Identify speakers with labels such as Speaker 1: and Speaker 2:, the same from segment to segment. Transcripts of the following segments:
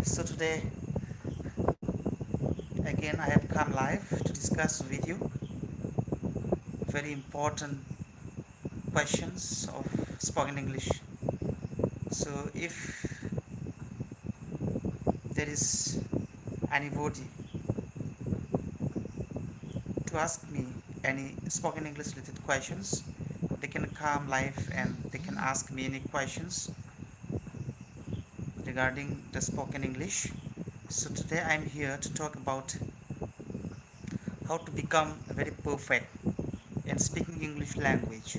Speaker 1: So today again I have come live to discuss with you very important questions of spoken English. So if there is anybody to ask me any spoken English related questions, they can come live and they can ask me any questions regarding the spoken English. So today I'm here to talk about how to become very perfect in speaking English language.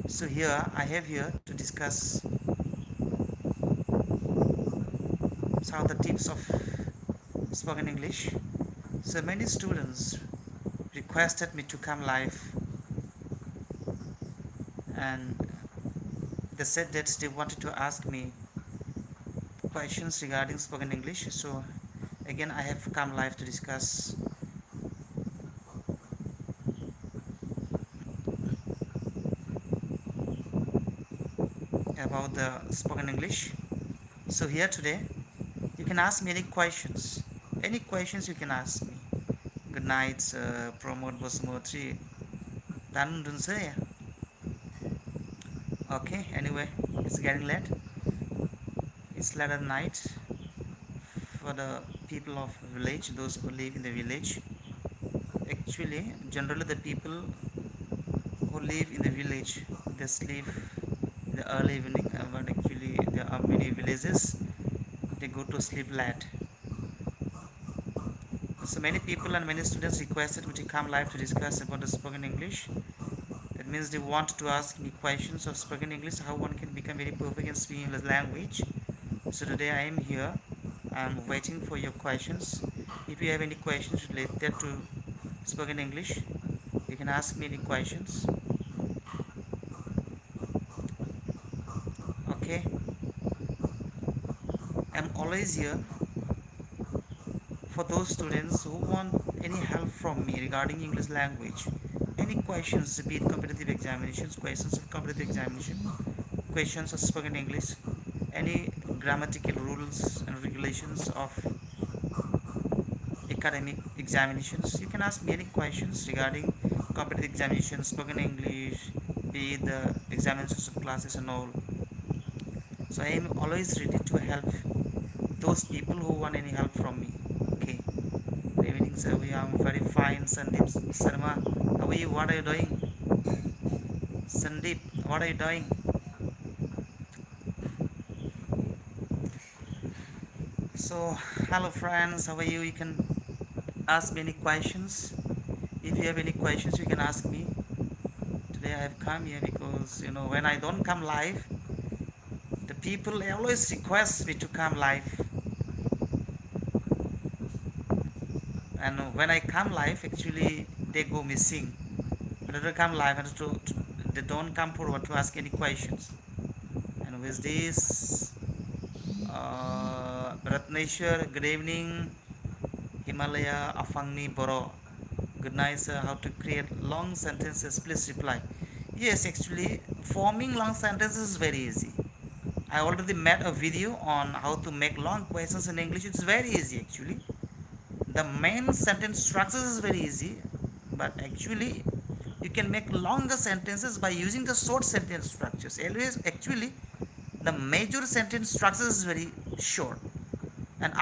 Speaker 1: So here I have here to discuss some of the tips of spoken English. So many students requested me to come live and they said that they wanted to ask me questions regarding spoken English. So again I have come live to discuss about the spoken English. So here today you can ask me any questions. Any questions you can ask me. Good night, Pramod Basumotri. Dan Dunsaya. Okay, anyway, it's getting late. It's late at night for the people of village, those who live in the village. Actually, generally the people who live in the village, they sleep in the early evening, but actually there are many villages, they go to sleep late. So many people and many students requested me to come live to discuss about the spoken English. That means they want to ask me questions of spoken English, how one can become very perfect in speaking the language. So today I am here. I'm waiting for your questions. If you have any questions related to spoken English, you can ask me any questions. Okay, I'm always here for those students who want any help from me regarding English language. Any questions, be it competitive examinations, questions of competitive examination, questions of spoken English, any grammatical rules and regulations of academic examinations, you can ask me any questions regarding competitive examinations, spoken English, be it the examinations of classes and all. So I am always ready to help those people who want any help from me. Okay. Good evening, sir. We are very fine. Sandeep Sharma, how are you? What are you doing? Sandeep, what are you doing? So, hello friends, how are you? You can ask me any questions. If you have any questions, you can ask me. Today I have come here because when I don't come live, the people always request me to come live, and when I come live, actually they go missing. They don't come live and they don't come forward to ask any questions. And with this, Ratneshwar, good evening. Himalaya Afangni Boro. Good night, sir. How to create long sentences? Please reply. Yes, actually, forming long sentences is very easy. I already made a video on how to make long questions in English. It's very easy actually. The main sentence structures is very easy, but actually you can make longer sentences by using the short sentence structures. Always, actually, the major sentence structure is very short, and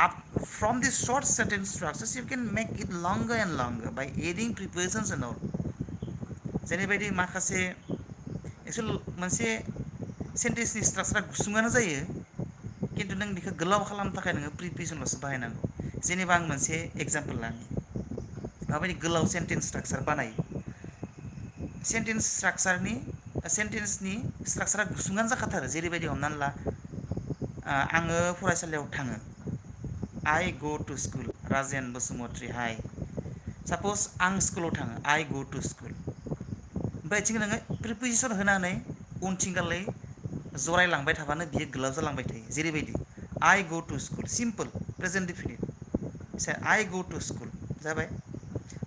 Speaker 1: from these short sentence structures you can make it longer and longer by adding prepositions and all. जेरैबायदि माखासे actual मोनसे सेन्टेन्सनि स्ट्राक्चारा गुसुङानो जायो, खिन्थु नों बेखौ गोलाव खालामनो थाखाय नोङो प्रिपोजिशनल'सो बाहायनांगौ. जेनेबा आं मोनसे एग्जाम्पल लानि, माबायदि गोलाव सेन्टेन्स स्ट्राक्चार बानायो. सेन्टेन्सनि स्ट्राक्चारा गुसुङानो जाखाथारो. जेरैबायदि हमनानै ला, आङो फरायसालियाव थाङो. I go to school. Rajen Basumotri, hi. Suppose आं स्कुलाव थाङो. I go to school. ओमफ्राय थिग नोङो प्रिपोजिसन होनानै उनथिंगालै जरायलांबाय थाबानो बियो गोलाव जालांबाय थायो. जेरैबायदि I go to school. Simple present definite. I go to school जाबाय.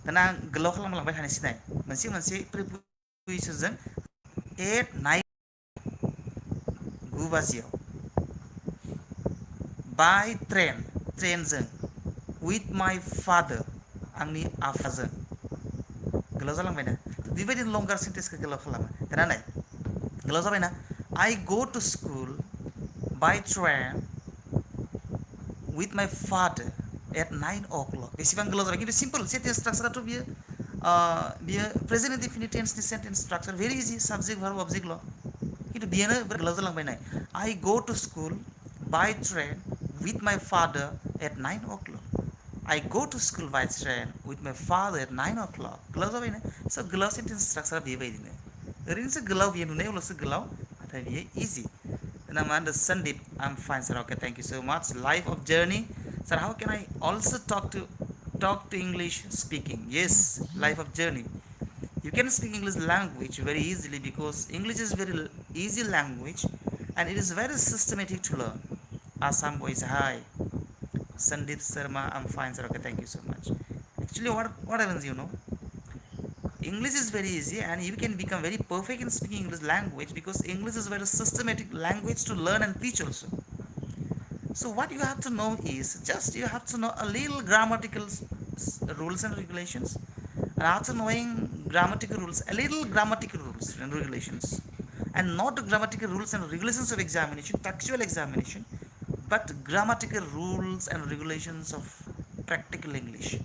Speaker 1: दाना आं गोलाव खालामलांबाय थानोसै नाय मोनसे मोनसे प्रिपोजिसनजों एट 9 बाजियाव बाय ट्रेनजों with my father आंनि आफाजों गोलाव जालांबायना बेबायदिनो लंगार सेन्टेन्सखौ गोलाव खालामो दाना नाय गोलाव जाबायना I go to school by train with my father at 9 o'clock बेसेबां गोलाव जाबाय खिन्थु सिम्पल सेन्टेन्स स्ट्राक्चाराथ' बियो प्रेजेन्ट इनडेफिनिट टेन्सनि sentence structure very easy subject verb अबजेक्टल' खिन्थु बेनो बिराद गोलाव जालांबाय नाय I go to school by train with my father at 9 o'clock I go to school by train with my father at 9 o'clock गोलाव जाबायना स' गोलाव सेन्टेन्स स्ट्राक्चारा बेबायदिनो ओरैनोसो गोलाव बियो नुनायावल'सो गोलाव नाथाय बियो easy then I'm under Sandeep. I'm fine, sir. Okay, thank you so much. Life of journey, sir. How can I also talk to English speaking? Yes, life of journey. You can speak English language very easily because English is very easy language and it is very systematic to learn. Assam boys, hi. Sandeep Sharma, I'm fine, sir. Okay, thank you so much. Actually, what happens, English is very easy and you can become very perfect in speaking English language because English is very systematic language to learn and teach also. So what you have to know is just you have to know a little grammatical rules and regulations, and after knowing grammatical rules, a little grammatical rules and regulations, and not the grammatical rules and regulations of examination, textual examination, but grammatical rules and regulations of practical English.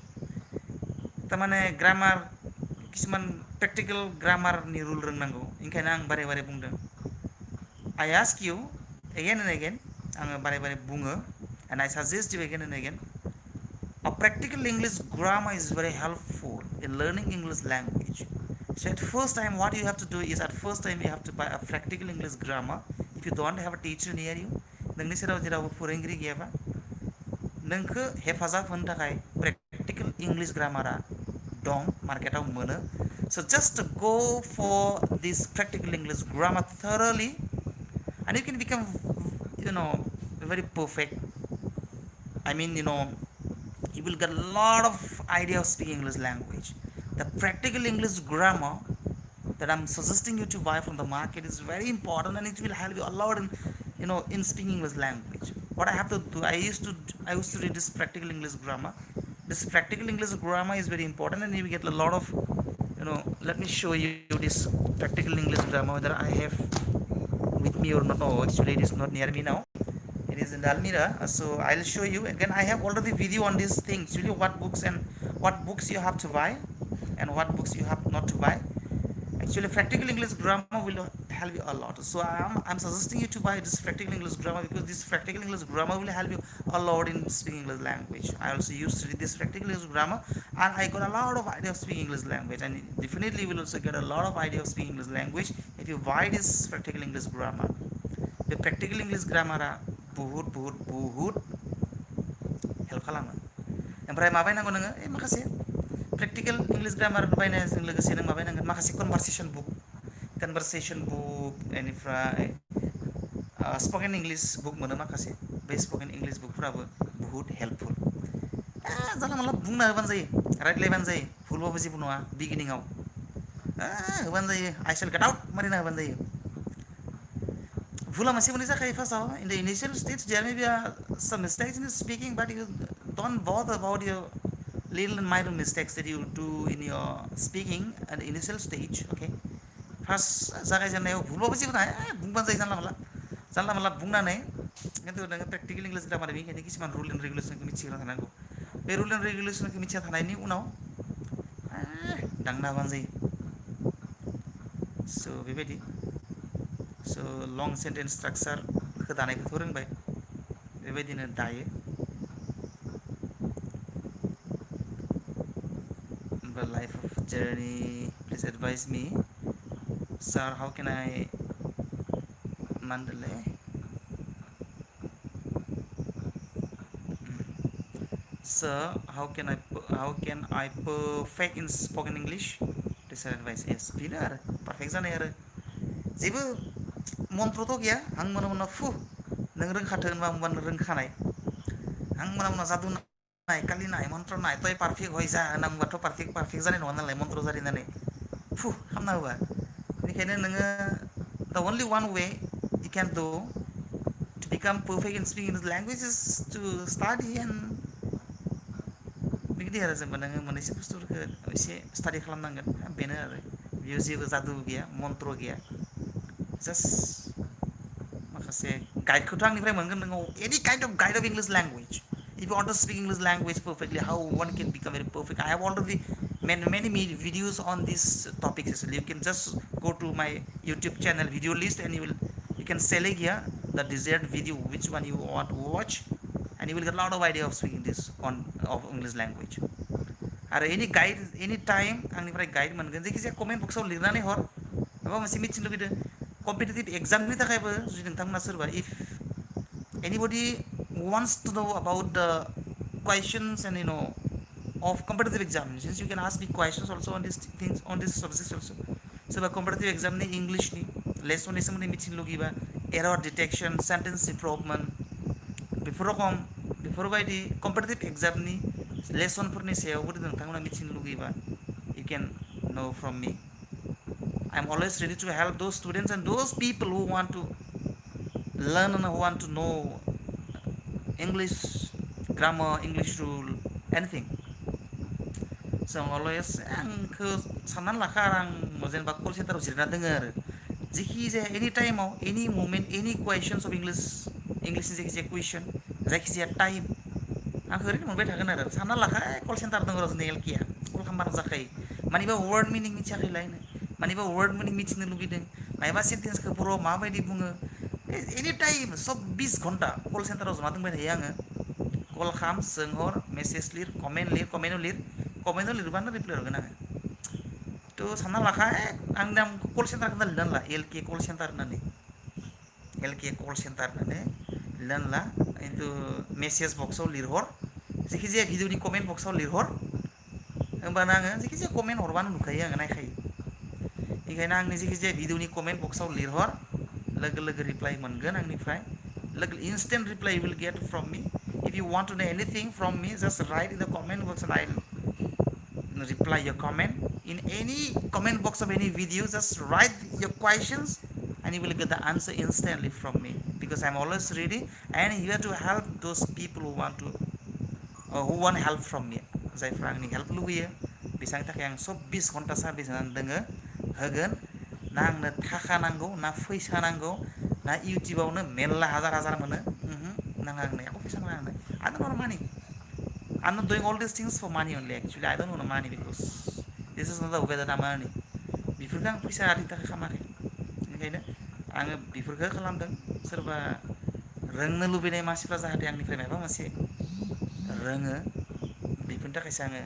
Speaker 1: तारमाने grammar किसुमान practical ग्रामारनि rule रोंनांगौ ओंखायनो आं बारे बारे बुंदों I ask you again and again आङो बारे बारे बुङो and I suggest you again and again a practical English grammar is very helpful in learning English language. So at first time what you have to do is at first time you have to buy a practical English grammar if you don't have a teacher near you नोंनि सेराव जेरावबो फोरोंगिरि गैयाबा नोंखौ हेफाजाब होनो थाखाय practical English grammar dong marketaव मोनो. So just go for this practical English grammar thoroughly and you can become very perfect. I mean you will get a lot of idea of speaking English language. The practical English grammar that I'm suggesting you to buy from the market is very important and it will help you a lot in speaking English language. What I have to do, I used to read this practical English grammar. This practical English grammar is very important and you will get a lot of let me show you this practical English grammar whether I have with me or not. No, actually it is not near me now, it is in Almira. So I'll show you again. I have already video on these things, really what books you have to buy and what books you have not to buy. Actually practical English grammar will help you a lot. So I'm suggesting you to buy this practical English grammar because this practical English grammar will help you a lot in speaking English language. I also used to read this practical English grammar and I got a lot of idea of speaking English language, and definitely will also get a lot of idea of speaking English language if you buy this practical English grammar. The practical English grammar बहुत help खालामो. ओमफ्राय माबायनांगौ नोङो माखासे practical English grammar बायनायजों लोगोसे नों माबायनांगोन माखासे conversation book बेनिफ्राय spoken English book mono माखासे. बे स्पकेन इंलिश बुकफोराबो बहुत हेल्पफुल. जानला मोनला बुंना होबानो जायो, रायज्लायबानो जायो, भुलबाबो जेबो नङा. बिगिनिङाव होबानो जायो, आइ शेल गेट आउट मारिना होबानो जायो. भुला मोनसे मोननै जाखायो फार्स्टआव. In the initial stage there may be some mistakes in speaking, but you don't bother about your little and minor mistakes that you do in your speaking at the initial stage. Okay, first जागायजेननायाव भुलबाबो जेबो नङा, बुंबानो जायो जानला मोनला बुंनानै. खिन्थु नोङो प्रेक्टिकेल इंलिश ग्रामार बेनिखायनो किसुमान रुल एन्ड रेगुलेसनखौ मिथिग्रा थानांगौ. बे रुल एन्ड रेगुलेसनखौ मिथिना थानायनि उनाव दांना होबानो जायो. स' बेबायदि लं सेन्टेन्स स्ट्राक्चारखौ दानायखौथ' रोंबाय, बेबायदिनो दायो. The life of journey, please advise me, sir, how can I Mandalay? Sir, how can I perfect in spoken English? Please advise. Yes, बेनो आरो perfect जानाय आरो जेबो मन्त्रथ' गैया. आं मोना फु नों रोंखाथो होनबा रोंखानाय. आं मोना जादु नाय कालि नाय मन्त्र नाय तय पारफेक्ट हय जा होनांबाथ' पारफेक्ट जानाय नङा नालाय मन्त्र जारिनानै फु खामना होबा. बेनिखायनो नोङो the only one way you can do to become perfect in speaking English language is to study and बिदि आरो जेनेबा नोङो मोननैसो बुस्थुफोरखौ एसे स्टाडि खालामनांगोन बेनो आरो बेयाव जेबो जादु गैया मन्त्र गैया जास्ट माखासे गाइडखौथ' आंनिफ्राय मोनगोन नोङो any kind of guide of English language if you want to speak English language perfectly, how one can become very perfect. I have already made many videos on these topics. Actually, you can just go to my YouTube channel video list, and you can select here the desired video, which one you want to watch, and you will get a lot of idea of speaking this on of English language. आरो any guide any time आंनिफ्राय guide मोनगोन जायखिजाया comment बक्सआव लिरनानै हर माबा मोनसे मिथिनो लुगैदों कम्पिटिटिभ एग्जामनि थाखायबो जुदि नोंथांमोना सोरबा if anybody wants to know about the questions and of competitive examinations, you can ask me questions also on these things, on these subjects also. सोरबा कम्पिटिटिभ एग्जामनि इंलिशनि लेसननि सोमोन्दै मिथिनो लुगैबा एरर डिटेक्शन सेन्टेन्स इमप्रुभमेन्ट बेफोरबायदि competitive एग्जामनि लेसनफोरनि सायावबो नोंथांमोना मिथिनो लुगैबा you can know from me. I am always ready to help those students and those people who want to learn and who want to know English grammar, English rule, anything. So always आंखौ साननानै लाखा आरो आं जेनेबा कल सेन्टाराव जिरायना दङ आरो जेखि जाया एनि टाइमाव एनि मोमेन्ट एनि कुवेसन्स अफ इंलिशनि जायखिजाया कुइसन जायखिजाया टाइम आंखौ ओरैनो मोनबाय थागोन आरो सानना लाखा कल सेन्टार दङ र' जोंनि एलकेआ कल खालामबानो जाखायो मानिबा वार्ड मिनिं मिथियाखैलायनो मानिबा वार्ड मिनिं मिथिनो लुगैदों मायबा सेन्टेन्सखौ बर' माबायदि बुङो एनि टाइम 24 घन्टा कल सेन्टाराव जमा दोंबाय थायो आङो कल खालाम सोंहर मेसेज लिर कमेन्टआव लिरबानो रिप्लाय हरगोन आङो थ' सानना लाखा आंनि नाम कल सेन्टारखौ लिरनानै ला एलके कल सेन्टार होननानै लिरनानै ला खिन्थु मेसेज बक्सआव लिरहर जायखिजाया भिडिअनि कमेन्ट बक्सआव लिरहर होमबानो आङो जायखिजाया कमेन्ट हरबानो नुखायो आङो नायखायो बेखायनो आंनि जायखिजाया भिडिअनि कमेन्ट बक्सआव लिरहर लोगो लोगो रिप्लाय मोनगोन आंनिफ्राय लोगो instant reply you will get from me. If you want to know anything from me, just write in the comment box and I'll reply your comment. In any comment box of any video, just write your questions and you will get the answer instantly from me because I'm always ready and here to help those people who want help from me. जायफ्रा आंनि help लुगैयो बिसोरनि थाखाय आं 24 घन्टा service होनानै दोङो होगोन ना आंनो थाखा नांगौ ना फैसा नांगौ ना इउटिउबावनो मेरला हाजार मोनो नाङा आंनो एख' फैसा नाङा आंनो I don't want money. I'm not doing all these things for money only actually. I don't want money because this is not the way that I'm earning. बेफोरखौ आं फैसा आरजिनो थाखाय खालामाखै ओंखायनो आङो बेफोरखौ खालामदों सोरबा रोंनो लुबैनाय मानसिफ्रा जाहाथे आंनिफ्राय माबा मोनसे रोङो बेफोरनि थाखायसो आङो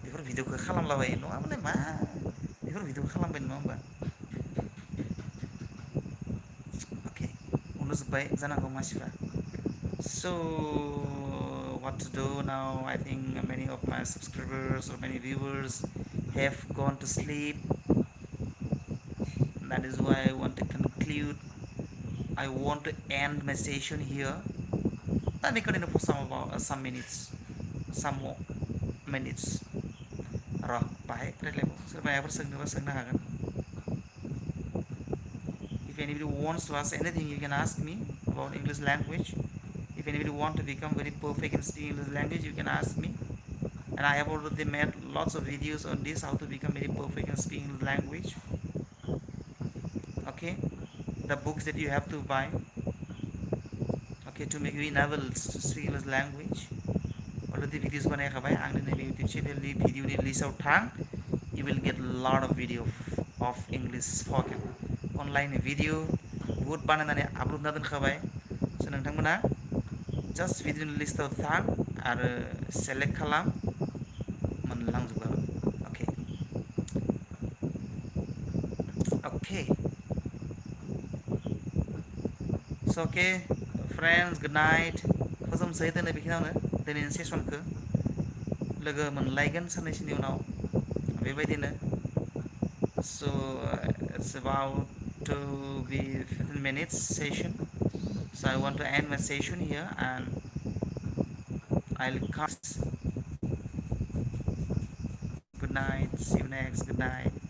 Speaker 1: बेफोर भिडिअखौ खालामलाबायो नङाबालाय मा बेफोर भिडिअखौ खालामबाय नङा होमबा अके उन्दुजोब्बाय जानांगौ मानसिफ्रा so what to do now I think many of my subscribers or many viewers have gone to sleep that is why I want to conclude I want to end my session here let me continue for some minutes some more minutes र' बाहाय रायलायबाव सोरबा माबाफोर सोंनोबा सोंनो हागोन if anybody wants to ask anything you can ask me about English language if anybody want to become very perfect in speaking English language you can ask me and I have already made lots of videos on this how to become very perfect in speaking English language okay the books that you have to buy okay to make you enable to speak English language already videos बनायखाबाय आंनि नैबे YouTube चेनेलनि भिडिअनि लिस्टआव थां you will get a lot of video of English spoken online video बहुत बानायनानै upload होना दोनखाबाय so नोंथांमोना just भिडिअनि लिस्टआव थां आरो select खालाम मोनलांजोबगोन okay okay so okay friends good night फोजोबसै दोनै बेखिनियावनो दिनैनि सेसनखौ लोगो मोनलायगोन साननैसोनि उनाव बेबायदिनो so it's about to be 15 minutes session so I want to end my session here and I'll come good night see you next good night